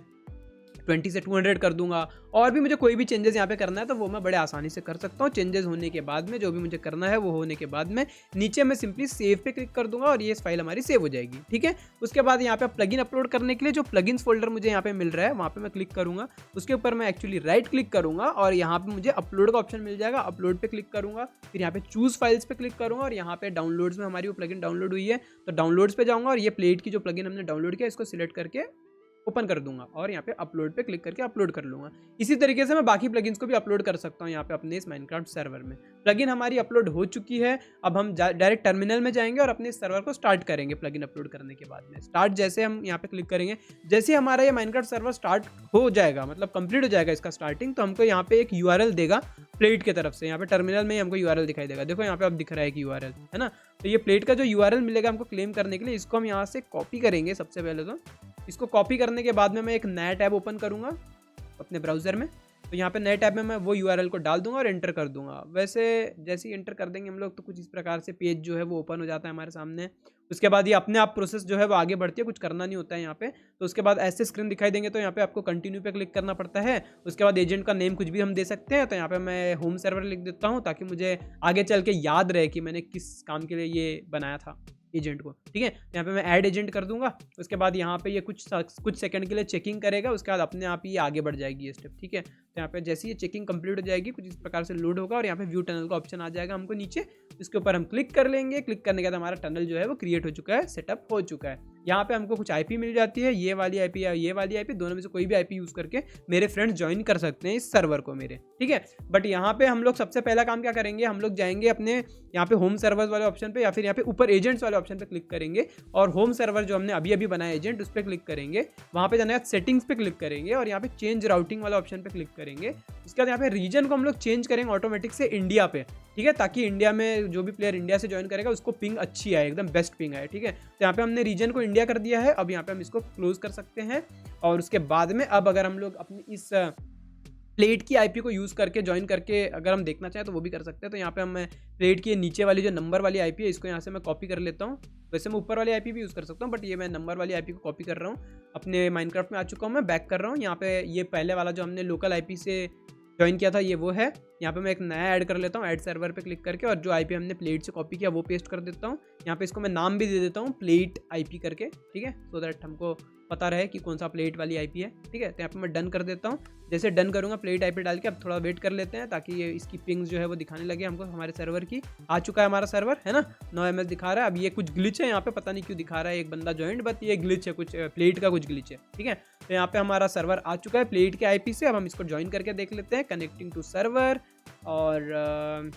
20 से 200 कर दूंगा। और भी मुझे कोई भी चेंजेस यहाँ पे करना है तो वो मैं बड़े आसानी से कर सकता हूँ। चेंजेस होने के बाद में जो भी मुझे करना है वो होने के बाद में नीचे मैं सिंपली सेव पे क्लिक कर दूंगा और ये फाइल हमारी सेव हो जाएगी। ठीक है, उसके बाद यहाँ पे प्लगइन अपलोड करने के लिए जो प्लगइन्स फोल्डर मुझे यहाँ पे मिल रहा है वहाँ पे मैं क्लिक करूंगा। उसके ऊपर मैं एक्चुअली राइट क्लिक करूंगा और यहाँ पे मुझे अपलोड का ऑप्शन मिल जाएगा। अपलोड पे क्लिक करूंगा, फिर यहाँ पे चूज फाइल्स पे क्लिक करूंगा और यहाँ पे डाउनलोड्स में हमारी वो प्लगइन डाउनलोड हुई है तो डाउनलोड्स पे जाऊंगा और ये प्लेट की जो प्लगइन हमने डाउनलोड किया इसको सिलेक्ट करके ओपन कर दूंगा और यहाँ पे अपलोड पे क्लिक करके अपलोड कर लूंगा। इसी तरीके से मैं बाकी प्लगइन्स को भी अपलोड कर सकता हूँ यहाँ पे अपने इस माइनक्राफ्ट सर्वर में। प्लगइन हमारी अपलोड हो चुकी है। अब हम डायरेक्ट टर्मिनल में जाएंगे और अपने सर्वर को स्टार्ट करेंगे। प्लगइन अपलोड करने के बाद में स्टार्ट जैसे हम यहाँ पे क्लिक करेंगे, जैसे हमारा ये माइनक्राफ्ट सर्वर स्टार्ट हो जाएगा, मतलब कंप्लीट हो जाएगा इसका स्टार्टिंग, तो हमको यहाँ पे एक यूआरएल देगा प्लेट की तरफ से। यहाँ पे टर्मिनल में ही हमको यूआरएल दिखाई देगा। देखो यहाँ पे अब दिख रहा है कि यूआरएल है ना। तो ये प्लेट का जो यूआरएल मिलेगा हमको क्लेम करने के लिए, इसको हम यहाँ से कॉपी करेंगे। सबसे पहले तो इसको कॉपी करने के बाद में मैं एक नया टैब ओपन करूँगा अपने ब्राउज़र में। तो यहाँ पे नए टैब में मैं वो यूआरएल को डाल दूंगा और एंटर कर दूंगा। वैसे जैसे ही एंटर कर देंगे हम लोग तो कुछ इस प्रकार से पेज जो है वो ओपन हो जाता है हमारे सामने। उसके बाद ये अपने आप प्रोसेस जो है वो आगे बढ़ती है, कुछ करना नहीं होता है यहाँ पे। तो उसके बाद ऐसे स्क्रीन दिखाई देंगे तो यहाँ पे आपको कंटिन्यू पे क्लिक करना पड़ता है। उसके बाद एजेंट का नेम कुछ भी हम दे सकते हैं। तो यहाँ पे मैं होम सर्वर लिख देता हूँ ताकि मुझे आगे चल के याद रहे कि मैंने किस काम के लिए ये बनाया था एजेंट को। ठीक है, यहाँ पे मैं ऐड एजेंट कर दूंगा। उसके बाद यहाँ पे ये कुछ सेकंड के लिए चेकिंग करेगा। उसके बाद अपने आप ही आगे बढ़ जाएगी ये स्टेप। ठीक है, तो यहाँ पे जैसे ही ये चेकिंग कंप्लीट हो जाएगी कुछ इस प्रकार से लोड होगा और यहाँ पे व्यू टनल का ऑप्शन आ जाएगा हमको नीचे। इसके ऊपर हम क्लिक कर लेंगे। क्लिक करने के बाद हमारा टनल जो है वो क्रिएट हो चुका है, सेटअप हो चुका है। यहाँ पे हमको कुछ आईपी मिल जाती है, ये वाली आईपी या ये वाली आईपी, दोनों में से कोई भी आईपी यूज करके मेरे फ्रेंड्स ज्वाइन कर सकते हैं इस सर्वर को मेरे। ठीक है, बट यहाँ पे हम लोग सबसे पहला काम क्या करेंगे, हम लोग जाएंगे अपने यहाँ पे होम सर्वर वाले ऑप्शन पे या फिर यहाँ पे ऊपर एजेंट्स वाले ऑप्शन पे क्लिक करेंगे और होम सर्वर जो हमने अभी अभी बनाया एजेंट उस पर क्लिक करेंगे। वहाँ पे जाने के बाद सेटिंग्स पे क्लिक करेंगे और यहाँ पे चेंज राउटिंग वाला ऑप्शन पे क्लिक करेंगे। उसके बाद यहाँ पे रीजन को हम लोग चेंज करेंगे ऑटोमेटिक से इंडिया पे। ठीक है, ताकि इंडिया में जो भी प्लेयर इंडिया से ज्वाइन करेगा उसको पिंग अच्छी आए, एकदम बेस्ट पिंग आए। ठीक है, तो यहाँ पे हमने रीजन को इंडिया कर दिया है। अब यहाँ पे हम इसको क्लोज कर सकते हैं और उसके बाद में अब अगर हम लोग अपनी इस प्लेट की आईपी को यूज़ करके ज्वाइन करके अगर हम देखना चाहें तो वो भी कर सकते हैं। तो यहाँ पे हम प्लेट की नीचे वाली जो नंबर वाली आईपी है इसको यहाँ से मैं कॉपी कर लेता हूँ। वैसे मैं ऊपर वाली आईपी भी यूज़ कर सकता हूँ बट ये मैं नंबर वाली आईपी को कॉपी कर रहा हूँ। अपने माइनक्राफ्ट में आ चुका हूँ, मैं बैक कर रहा हूँ। यहाँ पे ये पहले वाला जो हमने लोकल आईपी से ज्वाइन किया था ये वो है। यहाँ पे मैं एक नया ऐड कर लेता हूँ, ऐड सर्वर पे क्लिक करके, और जो आईपी हमने प्लेट से कॉपी किया वो पेस्ट कर देता हूँ। यहाँ पे इसको मैं नाम भी दे देता हूँ प्लेट आईपी करके। ठीक है, सो दैट हमको पता रहे कि कौन सा प्लेट वाली आईपी है। ठीक है, तो यहाँ पे मैं डन कर देता हूँ। जैसे डन करूँगा प्लेट आईपी डाल के अब थोड़ा वेट कर लेते हैं ताकि ये इसकी पिंग्स जो है वो दिखाने लगे हमको हमारे सर्वर की। आ चुका है हमारा सर्वर, है ना, 9 MS दिखा रहा है। अब ये कुछ ग्लिच है यहाँ पे, पता नहीं क्यों दिखा रहा है एक बंदा ज्वाइंट, बट ये ग्लिच है, कुछ प्लेट का कुछ ग्लिच है। ठीक है, तो यहाँ पे हमारा सर्वर आ चुका है प्लेट के आईपी से। अब हम इसको ज्वाइन करके देख लेते हैं, कनेक्टिंग टू सर्वर, और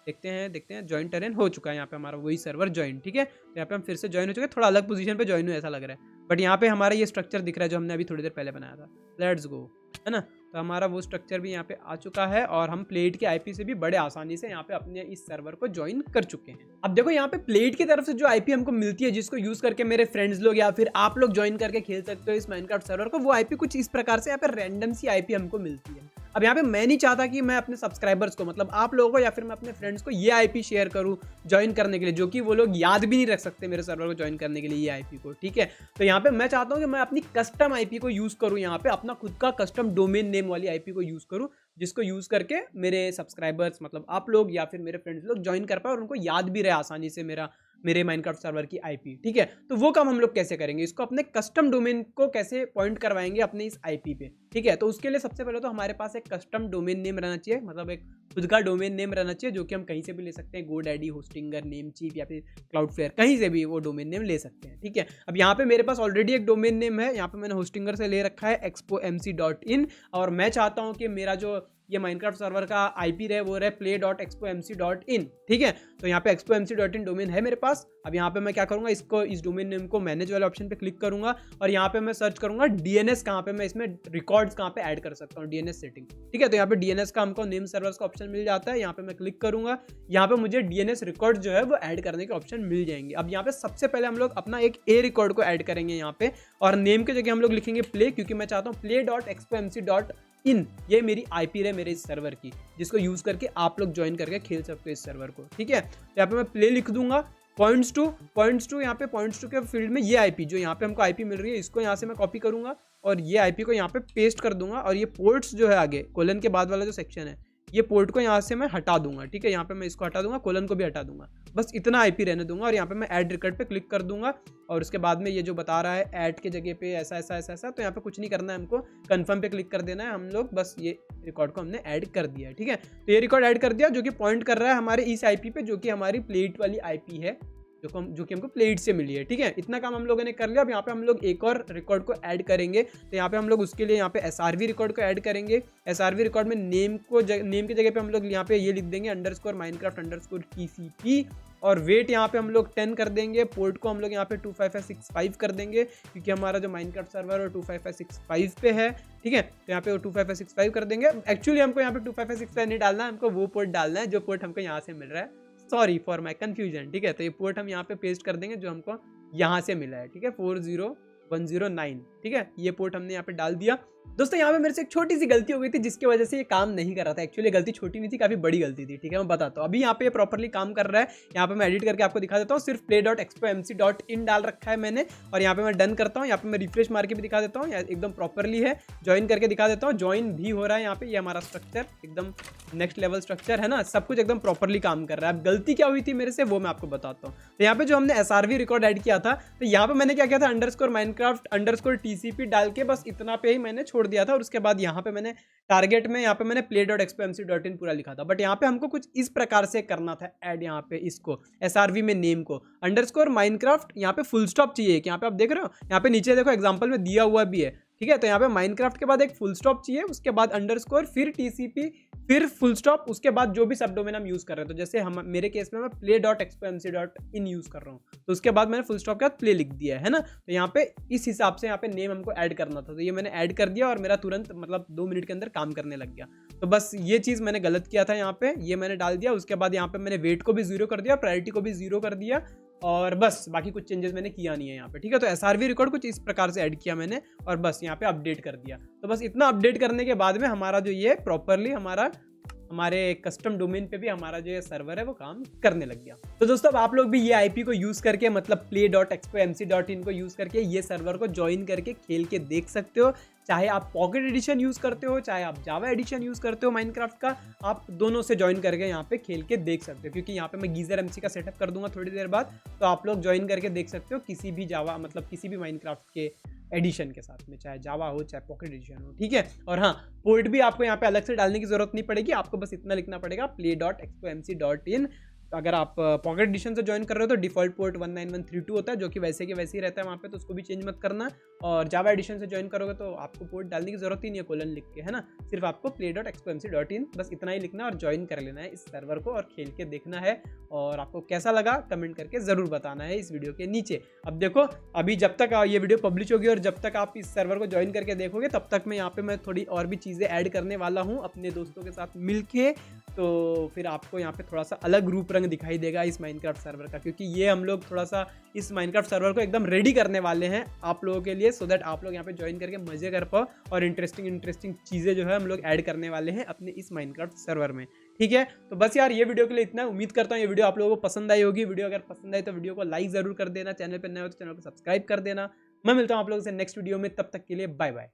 देखते हैं ज्वाइन टेरेन हो चुका है यहाँ पे हमारा वही सर्वर ज्वाइन। ठीक है, तो यहाँ पे हम फिर से ज्वाइन हो चुके हैं, थोड़ा अलग पोजीशन पे ज्वाइन हुए ऐसा लग रहा है, बट यहाँ पे हमारा ये स्ट्रक्चर दिख रहा है जो हमने अभी थोड़ी देर पहले बनाया था। लेट्स गो, है ना, तो हमारा वो स्ट्रक्चर भी यहाँ पे आ चुका है और हम प्लेट के आईपी से भी बड़े आसानी से यहाँ पे अपने इस सर्वर को ज्वाइन कर चुके हैं। अब देखो यहाँ पे प्लेट की तरफ से जो आईपी हमको मिलती है जिसको यूज करके मेरे फ्रेंड्स लोग या फिर आप लोग ज्वाइन करके खेल सकते हो इस माइनक्राफ्ट सर्वर को, वो आईपी कुछ इस प्रकार से यहाँ पे रैंडम सी आईपी हमको मिलती है। अब यहाँ पे मैं नहीं चाहता कि मैं अपने सब्सक्राइबर्स को, मतलब आप लोगों को या फिर मैं अपने फ्रेंड्स को ये आईपी शेयर करूँ ज्वाइन करने के लिए, जो कि वो लोग याद भी नहीं रख सकते मेरे सर्वर को ज्वाइन करने के लिए ये आईपी को। ठीक है, तो यहाँ पे मैं चाहता हूँ कि मैं अपनी कस्टम आईपी को यूज करूँ, यहाँ पे अपना खुद का कस्टम डोमेन नेम वाली आईपी को यूज करूँ, जिसको यूज करके मेरे सब्सक्राइबर्स, मतलब आप लोग या फिर मेरे फ्रेंड्स लोग ज्वाइन कर पाए और उनको याद भी रहे आसानी से मेरे माइनक्राफ्ट सर्वर की आईपी। ठीक है, तो वो काम हम लोग कैसे करेंगे, इसको अपने कस्टम डोमेन को कैसे पॉइंट करवाएंगे अपने इस आईपी पे। ठीक है, तो उसके लिए सबसे पहले तो हमारे पास एक कस्टम डोमेन नेम रहना चाहिए, मतलब एक खुद का डोमेन नेम रहना चाहिए जो कि हम कहीं से भी ले सकते हैं, गोडैडी, होस्टिंगर, नेमचीप या फिर क्लाउडफ्लेयर, कहीं से भी वो डोमेन नेम ले सकते हैं। ठीक है, अब यहाँ पे मेरे पास ऑलरेडी एक डोमेन नेम है, यहाँ पे मैंने होस्टिंगर से ले रखा है expomc.in, और मैं चाहता हूँ कि मेरा जो ये माइनक्राफ्ट सर्वर का आईपी रहे वो रहे play.expomc.in। ठीक है, तो यहाँ पे expomc.in डोमेन है मेरे पास। अब यहाँ पे मैं क्या करूँगा, इसको इस डोमेन नेम को मैनेज वाले ऑप्शन पे क्लिक करूँगा और यहाँ पे मैं सर्च करूँगा डीएनएस, कहाँ पे मैं इसमें रिकॉर्ड्स कहाँ पे ऐड कर सकता हूँ, डीएनएस सेटिंग। ठीक है, तो यहाँ पे डीएनएस का हमको नेम सर्वर्स का ऑप्शन मिल जाता है, यहाँ पे मैं क्लिक करूँगा, यहाँ पे मुझे डीएनएस रिकॉर्ड जो है वो ऐड करने के ऑप्शन मिल जाएंगे। अब यहाँ पे सबसे पहले हम लोग अपना एक ए रिकॉर्ड को ऐड करेंगे यहाँ पे, और नेम की जगह हम लोग लिखेंगे प्ले, क्योंकि मैं चाहता हूँ play.expomc.in ये मेरी आईपी है मेरे इस सर्वर की, जिसको यूज करके आप लोग ज्वाइन करके खेल सकते हो इस सर्वर को। ठीक है, तो यहाँ पे मैं प्ले लिख दूंगा, पॉइंट्स टू यहाँ पे पॉइंट्स टू के फील्ड में ये आईपी जो यहाँ पे हमको आईपी मिल रही है इसको यहाँ से मैं कॉपी करूंगा और ये आईपी को यहाँ पे पेस्ट कर दूंगा और ये पोर्ट्स जो है आगे कोलन के बाद वाला जो सेक्शन है ये पोर्ट को यहाँ से मैं हटा दूंगा, ठीक है। यहाँ पे मैं इसको हटा दूंगा, कोलन को भी हटा दूंगा, बस इतना आईपी रहने दूंगा और यहाँ पे मैं ऐड रिकॉर्ड पे क्लिक कर दूंगा और उसके बाद में ये जो बता रहा है ऐड के जगह पे ऐसा ऐसा ऐसा ऐसा, तो यहाँ पे कुछ नहीं करना है हमको, कंफर्म पे क्लिक कर देना है हम लोग, बस ये रिकॉर्ड को हमने ऐड कर दिया है, ठीक है। तो ये रिकॉर्ड ऐड कर दिया जो कि पॉइंट कर रहा है हमारे इस आईपी पे जो कि हमारी प्लेट वाली आईपी है जो कि हमको प्लेट से मिली है, ठीक है। इतना काम हम लोगों ने कर लिया। अब यहाँ पे हम लोग एक और रिकॉर्ड को ऐड करेंगे, तो यहाँ पे हम लोग उसके लिए यहाँ पे एसआरवी रिकॉर्ड को ऐड करेंगे। एसआरवी रिकॉर्ड में नेम की जगह पे हम लोग यहाँ पे ये लिख देंगे _minecraft_tcp और वेट यहाँ पे हम लोग 10 कर देंगे। पोर्ट को हम लोग यहाँ पे 25565 कर देंगे क्योंकि हमारा जो माइनक्राफ्ट सर्वर है 25565 पे है, ठीक है। तो यहाँ पे 25565 कर देंगे। एक्चुअली हमको यहाँ पे 25565 नहीं डालना है, हमको वो पोर्ट डालना है जो पोर्ट हमको यहाँ से मिल रहा है। सॉरी फॉर माई कन्फ्यूजन, ठीक है। तो ये पोर्ट हम यहाँ पे पेस्ट कर देंगे जो हमको यहाँ से मिला है, ठीक है, 40109, ठीक है। ये पोर्ट हमने यहाँ पे डाल दिया। दोस्तों यहाँ पे मेरे से एक छोटी सी गलती हो गई थी जिसकी वजह से ये काम नहीं कर रहा था। एक्चुअली गलती छोटी नहीं थी, काफी बड़ी गलती थी, ठीक है, मैं बताता हूँ। अभी यहाँ पे प्रॉपर्ली काम कर रहा है। यहाँ पे मैं एडिट करके आपको दिखा देता हूँ। सिर्फ play.expomc.in डाल रखा है मैंने और यहाँ पे मैं डन करता हूँ। यहाँ पे मैं रिफ्रेश मार के भी दिखा देता हूँ, एकदम प्रॉपरली है। ज्वाइन करके दिखा देता हूँ, ज्वाइन भी हो रहा है यहाँ पे। ये हमारा स्ट्रक्चर एकदम नेक्स्ट लेवल स्ट्रक्चर है ना, सब कुछ एकदम प्रॉपरली काम कर रहा है। अब गलती क्या हुई थी मेरे से वो मैं आपको बताता हूँ। तो यहाँ पे जो हमने एसआरवी रिकॉर्ड ऐड किया था, तो यहाँ पे मैंने क्या किया था _minecraft_tcp डाल के बस इतना पे ही मैंने छोड़ दिया था और उसके बाद यहाँ पे मैंने टारगेट में यहाँ पे मैंने play.expomc.in पूरा लिखा था। बट यहाँ पे हमको कुछ इस प्रकार से करना था ऐड, यहाँ पे इसको एसआरवी में नेम को _minecraft यहाँ पे फुल स्टॉप चाहिए कि यहाँ पे आप देख रहे हो, यहाँ पे नीचे देखो एग्जांपल में दिया हुआ भी है, ठीक है। तो यहाँ पे माइनक्राफ्ट के बाद एक फुल स्टॉप चाहिए, उसके बाद अंडरस्कोर, फिर टीसीपी, फिर फुल स्टॉप, उसके बाद जो भी सब डोमेन हम यूज कर रहे हैं। तो जैसे हम मेरे केस में मैं play.expomc.in यूज कर रहा हूँ, तो उसके बाद मैंने फुल स्टॉप के बाद प्ले लिख दिया है ना। तो यहाँ पे इस हिसाब से यहाँ पे नेम हमको ऐड करना था, तो ये मैंने ऐड कर दिया और मेरा तुरंत मतलब 2 मिनट के अंदर काम करने लग गया। तो बस ये चीज़ मैंने गलत किया था, यहाँ पे ये मैंने डाल दिया। उसके बाद यहाँ पे मैंने वेट को भी 0 कर दिया, प्रायोरिटी को भी 0 कर दिया और बस बाकी कुछ चेंजेस मैंने किया नहीं है यहाँ पे, ठीक है। तो एसआरवी रिकॉर्ड कुछ इस प्रकार से ऐड किया मैंने और बस यहाँ पे अपडेट कर दिया। तो बस इतना अपडेट करने के बाद में हमारा जो ये प्रॉपरली हमारे कस्टम डोमेन पे भी हमारा जो ये सर्वर है वो काम करने लग गया। तो दोस्तों अब आप लोग भी ये आईपी को यूज करके मतलब play.expomc.in को यूज करके ये सर्वर को ज्वाइन करके खेल के देख सकते हो। चाहे आप पॉकेट एडिशन यूज करते हो, चाहे आप जावा एडिशन यूज करते हो माइनक्राफ्ट का, आप दोनों से ज्वाइन करके यहाँ पे खेल के देख सकते हो। क्योंकि यहाँ पे मैं गीजर एमसी का सेटअप कर दूंगा थोड़ी देर बाद, तो आप लोग ज्वाइन करके देख सकते हो किसी भी जावा मतलब किसी भी माइनक्राफ्ट के एडिशन के साथ में, चाहे जावा हो चाहे पॉकेट एडिशन हो, ठीक है। और हाँ, पोर्ट भी आपको यहाँ पे अलग से डालने की जरूरत नहीं पड़ेगी, आपको बस इतना लिखना पड़ेगा play.expomc.in। अगर आप पॉकेट एडिशन से ज्वाइन कर रहे हो तो डिफॉल्ट पोर्ट 19132 होता है जो कि वैसे के वैसे ही रहता है वहाँ पे, तो उसको भी चेंज मत करना। और जावा एडिशन से ज्वाइन करोगे तो आपको पोर्ट डालने की जरूरत ही नहीं है कोलन लिख के, है ना। सिर्फ आपको play.expomc.in बस इतना ही लिखना और ज्वाइन कर लेना है इस सर्वर को और खेल के देखना है। और आपको कैसा लगा कमेंट करके ज़रूर बताना है इस वीडियो के नीचे। अब देखो अभी जब तक ये वीडियो पब्लिश होगी और जब तक आप इस सर्वर को ज्वाइन करके देखोगे तब तक मैं यहाँ पे मैं थोड़ी और भी चीज़ें ऐड करने वाला हूँ अपने दोस्तों के साथ मिलके। तो फिर आपको यहाँ पे थोड़ा सा अलग रूप रंग दिखाई देगा इस माइनक्राफ्ट सर्वर का, क्योंकि ये हम लोग थोड़ा सा इस माइनक्राफ्ट सर्वर को एकदम रेडी करने वाले हैं आप लोगों के लिए, सो दैट आप लोग यहाँ पे ज्वाइन करके मजे कर पाओ और इंटरेस्टिंग चीज़ें जो है हम लोग ऐड करने वाले हैं अपने इस माइनक्राफ्ट सर्वर में, ठीक है। तो बस यार ये वीडियो के लिए इतना, उम्मीद करता हूँ ये वीडियो आप लोगों को पसंद आई होगी। वीडियो अगर पसंद आई तो वीडियो को लाइक जरूर कर देना, चैनल पर नए हो तो चैनल को सब्सक्राइब कर देना। मैं मिलता हूँ आप लोगों से नेक्स्ट वीडियो में, तब तक के लिए बाय बाय।